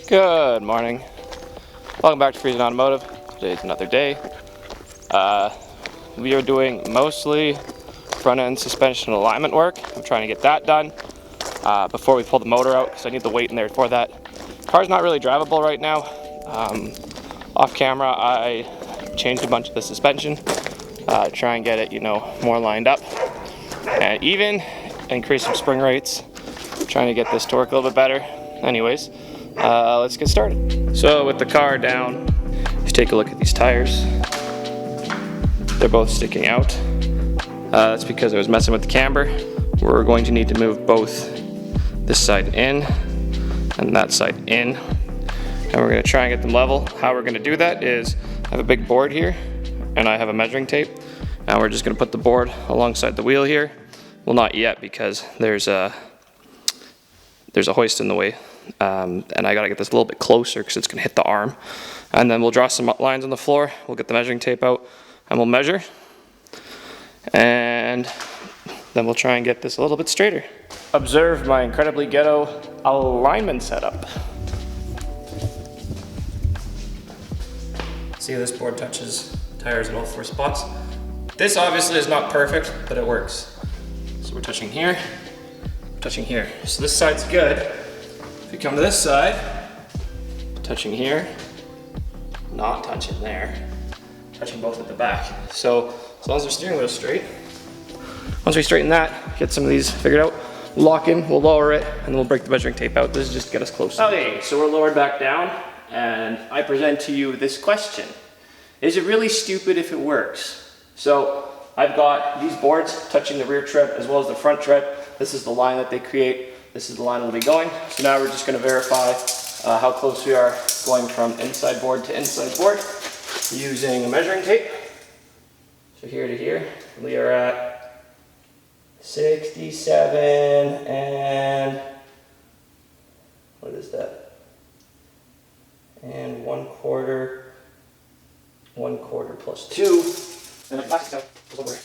Good morning. Welcome back to Friesen Automotive. Today's another day. We are doing mostly front end suspension alignment work. I'm trying to get that done before we pull the motor out because I need the weight in there for that. Car's not really drivable right now. Off camera, I changed a bunch of the suspension, try and get it, more lined up and even, increase some spring rates. Trying to get this torque a little bit better. Anyways, let's get started. So with the car down, let's take a look at these tires. They're both sticking out. That's because I was messing with the camber. We're going to need to move both this side in and that side in. And we're going to try and get them level. How we're going to do that is I have a big board here and I have a measuring tape. And we're just going to put the board alongside the wheel here. Well, not yet because there's a hoist in the way. And I got to get this a little bit closer because it's going to hit the arm. And then we'll draw some lines on the floor. We'll get the measuring tape out and we'll measure. And then we'll try and get this a little bit straighter. Observe my incredibly ghetto alignment setup. See how this board touches tires in all 4 spots? This obviously is not perfect, but it works. So we're touching here, touching here. So this side's good. If you come to this side, touching here, not touching there, touching both at the back. So as long as the steering wheel's straight, once we straighten that, get some of these figured out, lock in, we'll lower it, and then we'll break the measuring tape out. This is just to get us close. Okay, so we're lowered back down, and I present to you this question. Is it really stupid if it works? So I've got these boards touching the rear tread as well as the front tread. This is the line that they create. This is the line we'll be going. So now we're just going to verify how close we are going from inside board to inside board using a measuring tape. So here to here, we are at 67 and what is that? And 1/4 plus 2. And a plastic out over.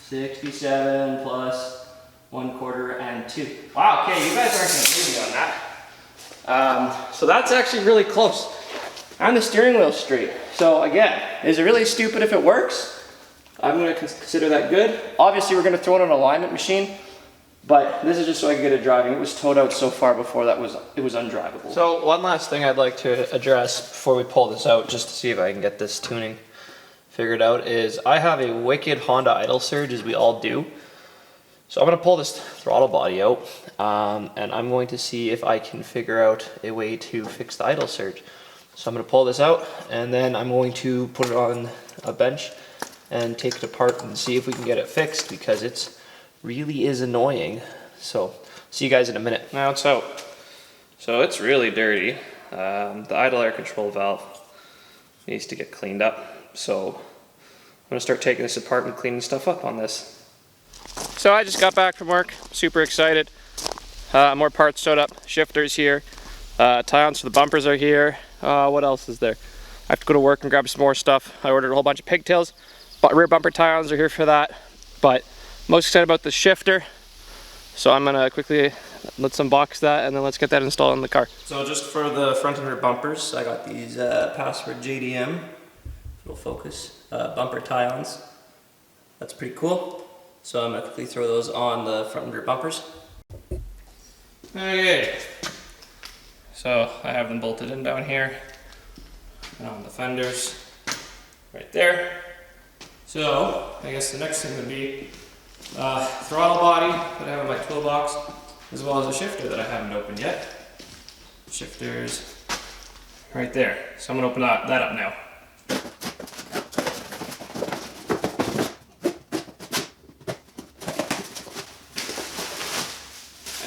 67 plus 1/4 and 2. Wow, okay, you guys aren't gonna beat me on that. So that's actually really close. And the steering wheel's straight. So again, is it really stupid if it works? I'm gonna consider that good. Obviously we're gonna throw in an alignment machine, but this is just so I can get it driving. It was towed out so far before it was undrivable. So one last thing I'd like to address before we pull this out, just to see if I can get this tuning figured out, is I have a wicked Honda idle surge, as we all do. So I'm going to pull this throttle body out, and I'm going to see if I can figure out a way to fix the idle surge. So I'm going to pull this out, and then I'm going to put it on a bench and take it apart and see if we can get it fixed, because it's really is annoying. So see you guys in a minute. Now it's out. So it's really dirty. The idle air control valve needs to get cleaned up. So I'm going to start taking this apart and cleaning stuff up on this. So I just got back from work, super excited. More parts showed up, shifters here, tie-ons for the bumpers are here. What else is there? I have to go to work and grab some more stuff. I ordered a whole bunch of pigtails, but rear bumper tie-ons are here for that. But most excited about the shifter. So I'm gonna quickly let's unbox that and then let's get that installed in the car. So just for the front and rear bumpers, I got these Password JDM, it'll focus, bumper tie-ons. That's pretty cool. So I'm going to quickly throw those on the front and rear bumpers. Okay, so I have them bolted in down here and on the fenders right there. So I guess the next thing would be throttle body that I have in my toolbox, as well as a shifter that I haven't opened yet. Shifters right there. So I'm going to open that up now.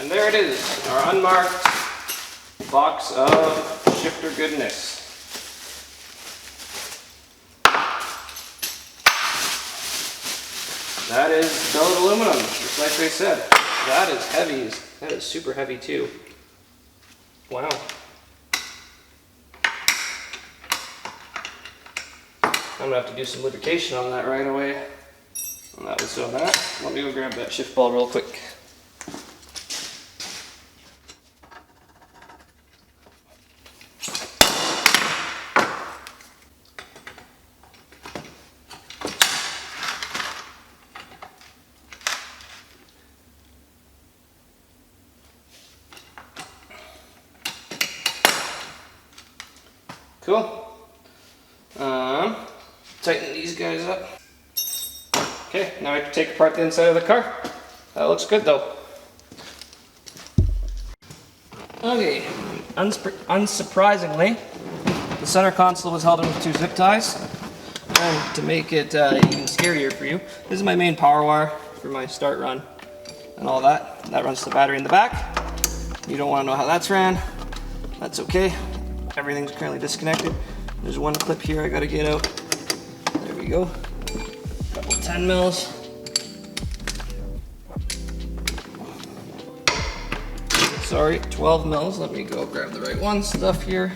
And there it is, our unmarked box of shifter goodness. That is billet aluminum, just like they said. That is heavy, that is super heavy too. Wow. I'm gonna have to do some lubrication on that right away. And that was on that. Let me go grab that shift ball real quick. cool. Tighten these guys up. Okay, now I have to take apart the inside of the car. That looks good though. Okay, unsurprisingly, the center console was held in with 2 zip ties. And to make it even scarier for you, this is my main power wire for my start run and all that. That runs the battery in the back. You don't want to know how that's ran. That's okay. Everything's currently disconnected. There's one clip here I gotta get out. There we go. Couple 10 mils. Sorry, 12 mils. Let me go grab the right one. Stuff here.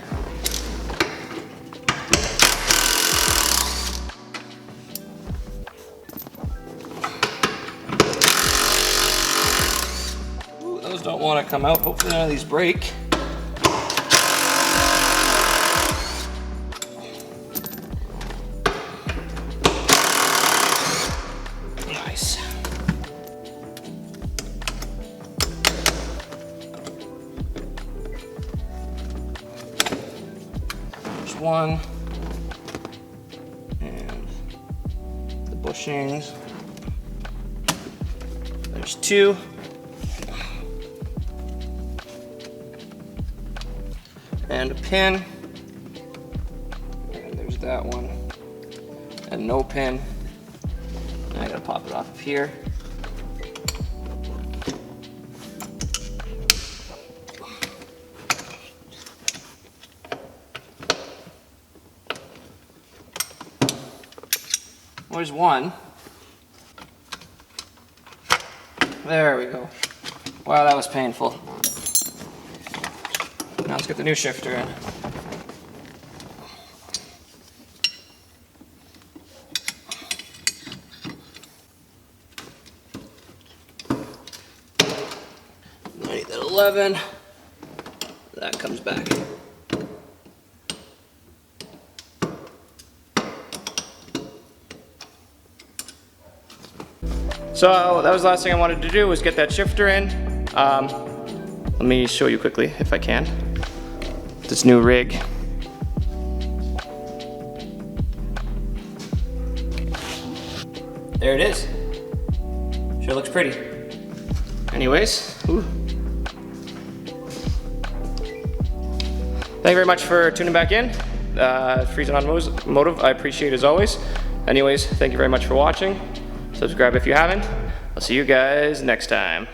Ooh, those don't want to come out. Hopefully none of these break. Nice. There's one. And the bushings. There's 2. And a pin. And there's that one. And no pin. And I gotta pop it off of here. There's one. There we go. Wow, that was painful. Now let's get the new shifter in. I need that 11. That comes back. So that was the last thing I wanted to do, was get that shifter in. Let me show you quickly if I can. This new rig. There it is. Sure looks pretty. Anyways, ooh. Thank you very much for tuning back in. Friesen Automotive, I appreciate it as always. Anyways, thank you very much for watching. Subscribe if you haven't. I'll see you guys next time.